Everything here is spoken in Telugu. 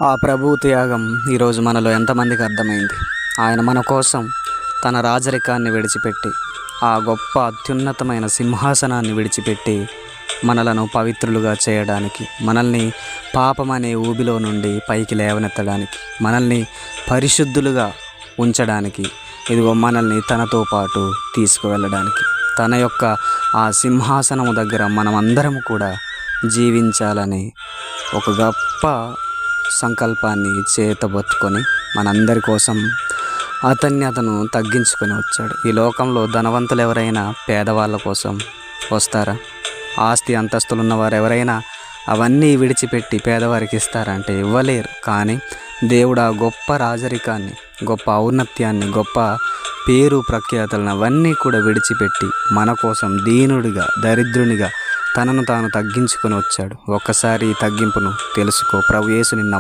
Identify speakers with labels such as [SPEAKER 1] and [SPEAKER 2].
[SPEAKER 1] ఆ ప్రభు త్యాగం ఈరోజు మనలో ఎంతమందికి అర్థమైంది? ఆయన మన కోసం తన రాజరికాన్ని విడిచిపెట్టి, ఆ గొప్ప అత్యున్నతమైన సింహాసనాన్ని విడిచిపెట్టి మనలను పవిత్రులుగా చేయడానికి, మనల్ని పాపమనే ఊబిలో నుండి పైకి లేవనెత్తడానికి, మనల్ని పరిశుద్ధులుగా ఉంచడానికి, ఇదిగో మనల్ని తనతో పాటు తీసుకువెళ్ళడానికి, తన యొక్క ఆ సింహాసనము దగ్గర మనమందరం కూడా జీవించాలని ఒక గొప్ప సంకల్పాన్ని చేతబట్టుకొని మనందరి కోసం అతను తగ్గించుకొని వచ్చాడు. ఈ లోకంలో ధనవంతులు ఎవరైనా పేదవాళ్ళ కోసం వస్తారా? ఆస్తి అంతస్తులు ఉన్నవారు ఎవరైనా అవన్నీ విడిచిపెట్టి పేదవారికి ఇస్తారా అంటే ఇవ్వలేరు. కానీ దేవుడు ఆ గొప్ప రాజరికాన్ని, గొప్ప ఔన్నత్యాన్ని, గొప్ప పేరు ప్రఖ్యాతలను అవన్నీ కూడా విడిచిపెట్టి మన కోసం దీనుడిగా, దరిద్రునిగా తనను తాను తగ్గించుకొని వచ్చాడు. ఒక్కసారి ఈ తగ్గింపును తెలుసుకో. ప్రభు యేసుని నమ్ము.